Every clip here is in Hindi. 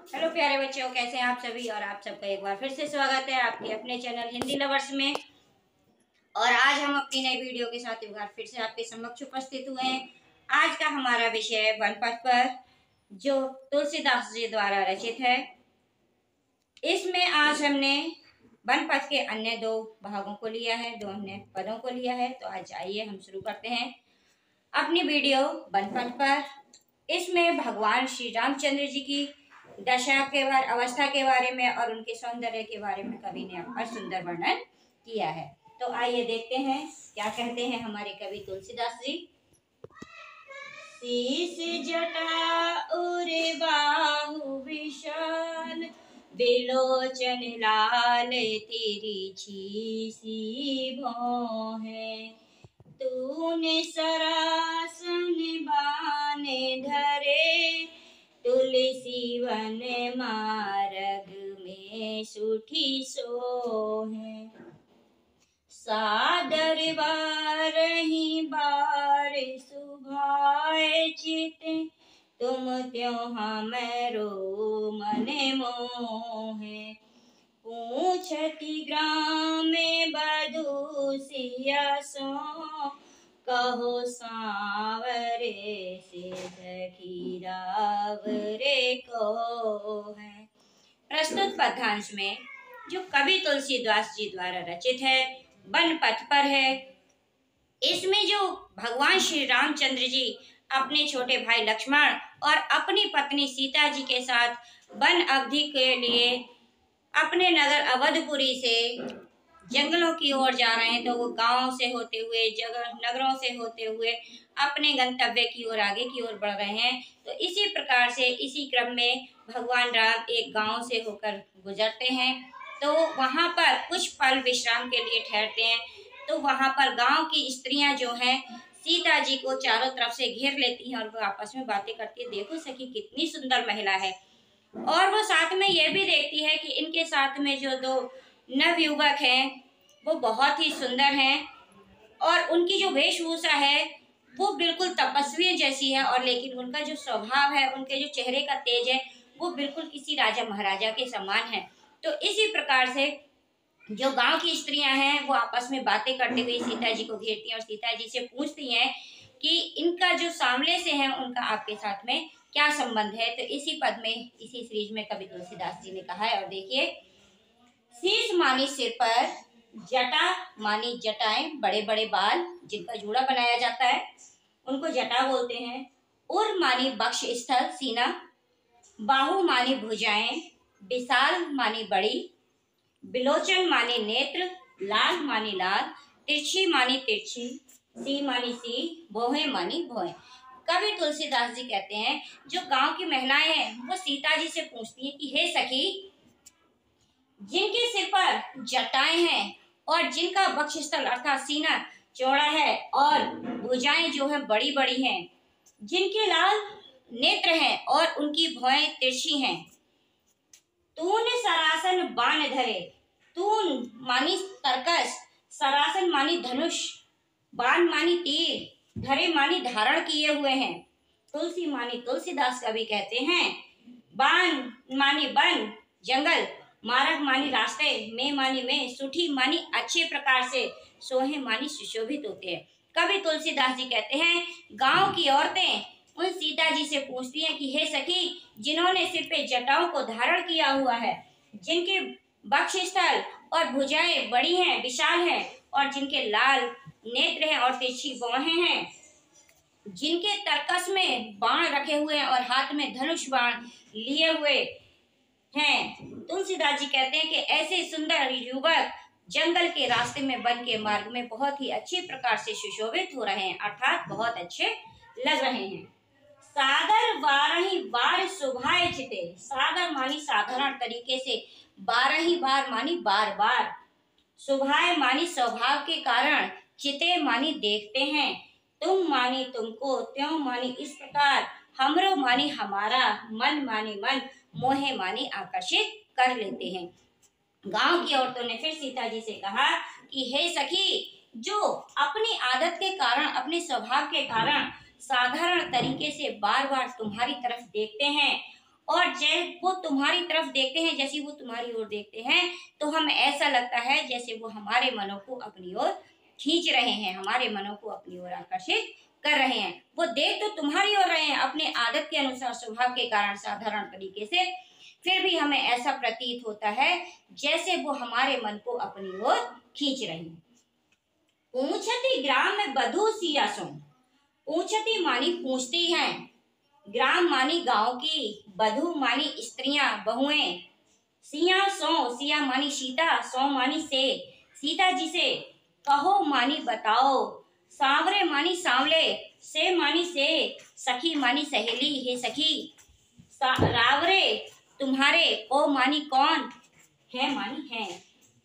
हेलो प्यारे बच्चों, कैसे हैं आप सभी। और आप सबका एक बार फिर से स्वागत है आपके अपने चैनल हिंदी लवर्स में। और आज हम अपनी नई वीडियो के साथ एक बार फिर से आपके समक्ष उपस्थित हुए हैं। आज का हमारा विषय है बनपथ पर, जो तुलसीदास जी द्वारा रचित है। इसमें आज हमने बनपथ के अन्य दो भागों को लिया है, दो अन्य पदों को लिया है। तो आज आइए हम शुरू करते हैं अपनी वीडियो बनपथ पर। इसमें भगवान श्री रामचंद्र जी की दशा के बारे, अवस्था के बारे में और उनके सौंदर्य के बारे में कवि ने अपना सुंदर वर्णन किया है। तो आइए देखते हैं क्या कहते हैं हमारे कवि तुलसीदास जी। शीश जटा और बाहु विशाल, विलोचन लाल तिरछी सी भौं है। तूने सरासन बाने धरे, तुलसी वन मार्ग में सुठी सोहे। सादर बारही बार सुभाए चिते, तुम त्यों हमरो मन मोहे। पूछती ग्राम में बधू सिया सो, कहो सांवरे से सखी रावरे को है। प्रस्तुत पद्यांश में जो कवि तुलसीदास जी द्वारा रचित है, बनपथ पर है। इसमें जो भगवान श्री रामचंद्र जी अपने छोटे भाई लक्ष्मण और अपनी पत्नी सीता जी के साथ वन अवधि के लिए अपने नगर अवधपुरी से जंगलों की ओर जा रहे हैं। तो वो गांवों से होते हुए, जगह नगरों से होते हुए अपने गंतव्य की ओर, आगे की ओर बढ़ रहे हैं। तो इसी प्रकार से इसी क्रम में भगवान राम एक गांव से होकर गुजरते हैं। तो वहां पर कुछ पल विश्राम के लिए ठहरते हैं। तो वहां पर गांव की स्त्रियां जो हैं, सीता जी को चारों तरफ से घेर लेती हैं और वो आपस में बातें करती है। देखो सखी, कितनी सुंदर महिला है। और वो साथ में ये भी देखती है कि इनके साथ में जो दो नवयुवक हैं वो बहुत ही सुंदर हैं, और उनकी जो वेशभूषा है वो बिल्कुल तपस्वी जैसी है। और लेकिन उनका जो स्वभाव है, उनके जो चेहरे का तेज है, वो बिल्कुल किसी राजा महाराजा के समान है। तो इसी प्रकार से जो गांव की स्त्रियां हैं वो आपस में बातें करते हुए सीता जी को घेरती हैं और सीता जी से पूछती हैं कि इनका जो सामने से है उनका आपके साथ में क्या संबंध है। तो इसी पद में, इसी सीरीज में कवि तुलसीदास जी ने कहा है। और देखिए, शीश मानी सिर पर, जटा मानी जटाएं, बड़े बड़े बाल जिनका जूड़ा बनाया जाता है उनको जटा बोलते हैं। उर मानी बक्ष स्थल, सीना। बाहु मानी भुजाएं, विशाल मानी बड़ी। विलोचन मानी नेत्र, लाल मानी लाल। तिरछी मानी तिरछी, सी मानी सी, भौहें मानी भौहें। कवि तुलसीदास जी कहते हैं जो गांव की महिलाएं हैं वो सीता जी से पूछती हैं कि हे सखी, जिनके सिर पर जटाएं हैं और जिनका वक्षस्थल अर्थात सीना चौड़ा है और भुजाएं जो है बड़ी बड़ी हैं, जिनके लाल नेत्र हैं और उनकी भौहें तिरछी हैं, तूने सरासन बाण धरे। तून मानी तरकस, सरासन मानी धनुष, बाण मानी तीर, धरे मानी धारण किए हुए हैं। तुलसी मानी तुलसीदास कवि कहते हैं, बाण मानी वन जंगल, मार्ग मानी रास्ते, में मानी में, सुठी मानी अच्छे प्रकार से, सोहे मानी सुशोभित होते हैं। कवि तुलसीदास जी कहते हैं गांव की औरतें उन सीता जी से पूछती हैं कि हे सखी, जिन्होंने सिर पे जटाओं को धारण किया हुआ है, जिनके वक्षस्थल और भुजाएं बड़ी हैं, विशाल हैं, और जिनके लाल नेत्र हैं और तिरछी भौहें हैं, जिनके तरकस में बाण रखे हुए हैं और हाथ में धनुष बाण लिए हुए हैं। तुलसीदास जी कहते हैं कि ऐसे सुंदर युवक जंगल के रास्ते में, वन के मार्ग में बहुत ही अच्छे प्रकार से सुशोभित हो रहे हैं, अर्थात बहुत अच्छे लग रहे हैं। सादर बारही बार सुभाए चिते। सादर मानी साधारण तरीके से, बारही बार मानी बार बार, सुभाए मानी स्वभाव के कारण, चिते मानी देखते हैं, तुम मानी तुमको, त्यों मानी इस प्रकार, हमरो मानी हमारा, मन मानी मन, मोहे मानी आकर्षित कर लेते हैं। गांव की औरतों ने फिर सीता जी से कहा कि हे सखी, जो अपनी आदत के कारण, अपने स्वभाव के कारण साधारण तरीके से बार बार तुम्हारी तरफ देखते हैं और जैसे वो तुम्हारी तरफ देखते हैं, जैसे वो तुम्हारी ओर देखते हैं, तो हमें ऐसा लगता है जैसे वो हमारे मनों को अपनी ओर खींच रहे हैं, हमारे मनों को अपनी ओर आकर्षित कर रहे हैं। वो देख तो तुम्हारी ओर रहे हैं अपने आदत के अनुसार, स्वभाव के कारण, साधारण तरीके से, फिर भी हमें ऐसा प्रतीत होता है जैसे वो हमारे मन को अपनी ओर खींच रहे हैं। पूछती ग्राम में बधू सिया सो, पूछती मानी पूछती हैं, ग्राम मानी गांव की, बधू मानी स्त्रियां, बहुएं, सिया सो, सिया मानी सीता, सो मानी से, सीता जी से कहो मानी बताओ, सांवरे मानी सांवले, से मानी से, सखी मानी सहेली, हे सखी, रावरे तुम्हारे, ओ मानी कौन, है मानी है।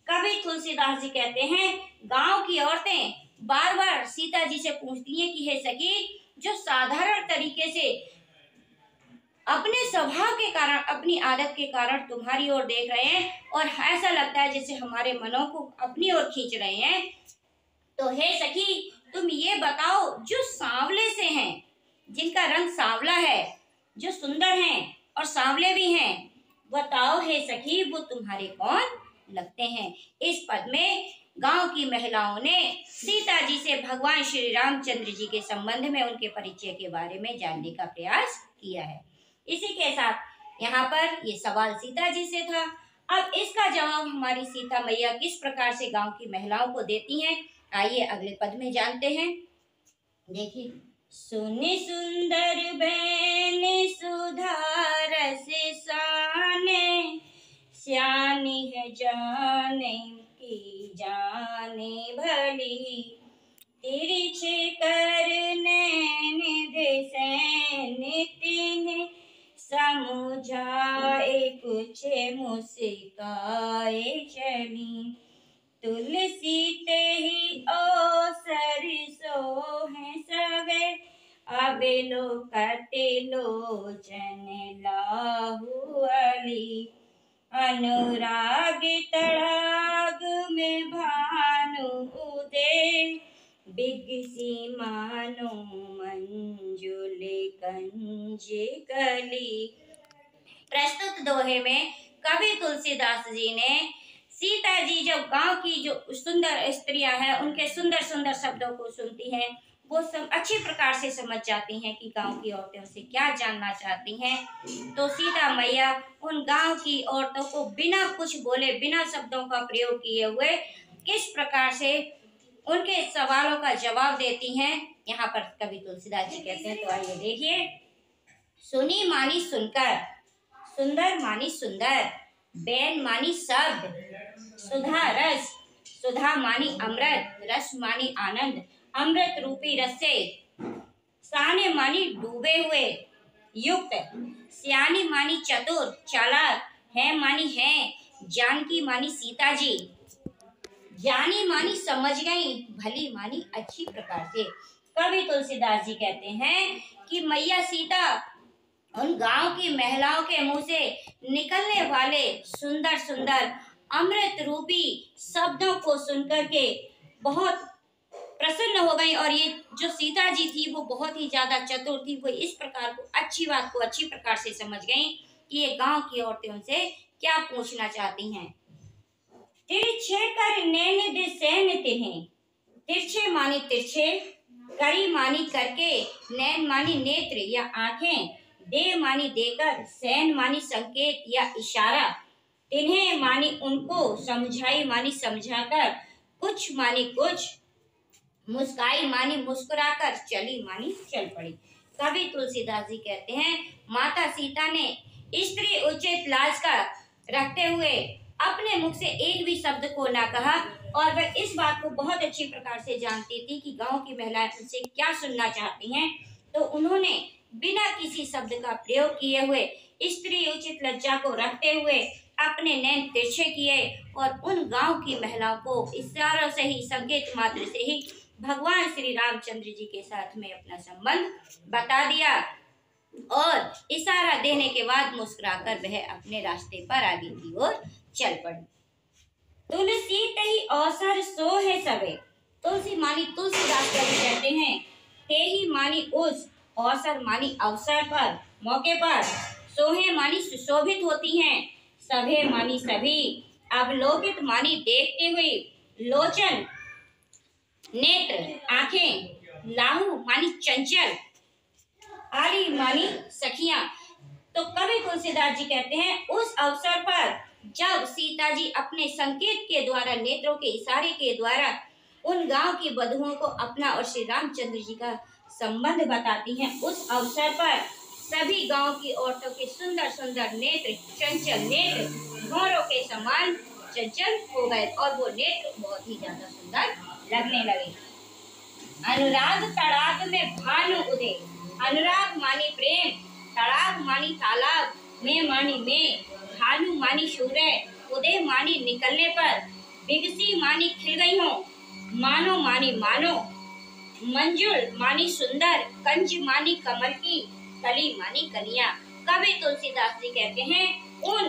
कवि तुलसीदास जी कहते हैं गांव की औरतें बार बार सीता जी से पूछती हैं कि हे सखी, जो साधारण तरीके से अपने स्वभाव के कारण, अपनी आदत के कारण तुम्हारी ओर देख रहे हैं और ऐसा लगता है जैसे हमारे मनों को अपनी ओर खींच रहे हैं, तो हे सखी तुम ये बताओ, जो सांवले से हैं, जिनका रंग सांवला है, जो सुंदर हैं और सांवले भी हैं, बताओ हे सखी वो तुम्हारे कौन लगते हैं। इस पद में गांव की महिलाओं ने सीता जी से भगवान श्री रामचंद्र जी के संबंध में, उनके परिचय के बारे में जानने का प्रयास किया है। इसी के साथ यहाँ पर ये सवाल सीता जी से था। अब इसका जवाब हमारी सीता मैया किस प्रकार से गांव की महिलाओं को देती हैं, आइए अगले पद में जानते हैं। देखिए, सुनि सुंदर बैन सुधा रस साने, श्यानी है जाने की जाने भली, तिरछे कर नैन दिसैन तिन्ह, समुझाए कुछ मुस्काए चली, तुलसी ते ही अवसर सोहे सवे, अबे लोकते लोचन लाहु अली, अनुराग तड़ाग में भानु उदय, बिगसी मानो मंजुल कंज कली। प्रस्तुत दोहे में कवि तुलसीदास जी ने सीता जी जब गांव की जो सुंदर स्त्रियां हैं उनके सुंदर सुंदर शब्दों को सुनती हैं, वो सब अच्छी प्रकार से समझ जाती हैं कि गांव की औरतें उनसे क्या जानना चाहती हैं। तो सीता मैया उन गांव की औरतों को बिना कुछ बोले, बिना शब्दों का प्रयोग किए हुए किस प्रकार से उनके सवालों का जवाब देती हैं, यहाँ पर कवि तुलसीदास जी कहते हैं। तो आइए देखिए, सुनी मानी सुनकर, सुंदर मानी सुंदर, बैन मानी शब्द, सुधा रस, सुधा मानी अमृत, रस मानी आनंद, अमृत रूपी रस से, साने मानी डूबे हुए, युक्त, सियानी मानी चतुर चालाक, है मानी है, जानकी मानी सीता जी, ज्ञानी मानी समझ गई, भली मानी अच्छी प्रकार से। कवि तुलसीदास जी कहते हैं कि मैया सीता उन गांव की महिलाओं के मुंह से निकलने वाले सुंदर सुंदर अमृत रूपी शब्दों को सुनकर के बहुत प्रसन्न हो गई, और ये जो सीता जी थी वो बहुत ही ज्यादा चतुर थी। वो इस प्रकार को अच्छी बात को अच्छी प्रकार से समझ गई कि ये गांव की औरतें उनसे क्या पूछना चाहती हैं। तिरछे कर नैन दिसैन तिन्हें, तिरछे मानी तिरछे, करी मानी करके, नैन मानी नेत्र या आंखें, दे मानी देकर, सैन मानी संकेत या इशारा, तिन्हें मानी उनको, समझाई मानी समझाकर, कुछ मानी कुछ, मुस्काई मानी मुस्कुराकर, चली मानी चल पड़ी। कवि तुलसीदास जी कहते हैं माता सीता ने स्त्री उचित लाज का रखते हुए अपने मुख से एक भी शब्द को ना कहा, और वह इस बात को बहुत अच्छी प्रकार से जानती थी कि गांव की महिलाएं उनसे क्या सुनना चाहती हैं। तो उन्होंने बिना किसी शब्द का प्रयोग किए हुए स्त्री उचित लज्जा को रखते हुए अपने नैन तिरछे किए और उन गांव की महिलाओं को इशारों से ही, संकेत मात्र से ही भगवान श्री रामचंद्र जी के साथ में अपना संबंध बता दिया, और इशारा देने के बाद मुस्कुराकर वह अपने रास्ते पर आगे की ओर चल पड़ी। तुलसी तही अवसर सो है सबे, तुलसी मानी तुलसीदास कवि कहते हैं, ते ही मानी उस, अवसर मानी अवसर पर, मौके पर, सोहे मानी सुशोभित होती हैं, सभे मानी सभी, अवलोकित मानी देखते हुए, लोचन नेत्र आंखें, लाहू मानी चंचल, आली मानी सखियां। तो कवि तुलसीदास जी कहते हैं उस अवसर पर जब सीता जी अपने संकेत के द्वारा, नेत्रों के इशारे के द्वारा उन गांव की वधुओं को अपना और श्री रामचंद्र जी का संबंध बताती हैं, उस अवसर पर सभी गांव की औरतों के सुंदर सुंदर नेत्र, चंचल नेत्र भंवरों के समान चंचल हो गए और वो नेत्र बहुत ही ज्यादा सुंदर लगने लगे। अनुराग तड़ाग में भानु उदय, अनुराग मानी प्रेम, तड़ाग मानी तालाब, में मानी में, भानु मानी सूर्य, उदय मानी निकलने पर, बिगसी मानी खिल गई हो, मानो मानी मानो, मंजुल मानी सुंदर, कंज मानी कमल की, कली मानी कलियां। कवि तुलसीदास जी कहते हैं उन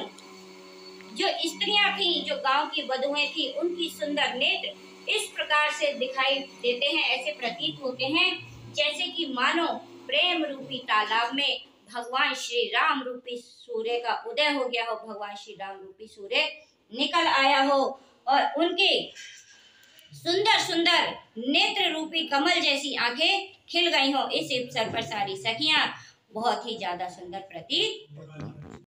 जो स्त्रियां थी, जो गांव की वधुएं थी, उनकी सुंदर नेत्र इस प्रकार से दिखाई देते हैं, ऐसे प्रतीत होते हैं जैसे कि मानो प्रेम रूपी तालाब में भगवान श्री राम रूपी सूर्य का उदय हो गया हो, भगवान श्री राम रूपी सूर्य निकल आया हो और उनके सुंदर सुंदर नेत्र रूपी कमल जैसी आंखें खिल गई हो। इस अवसर पर सारी सखियां बहुत ही ज्यादा सुंदर प्रतीत होती हैं।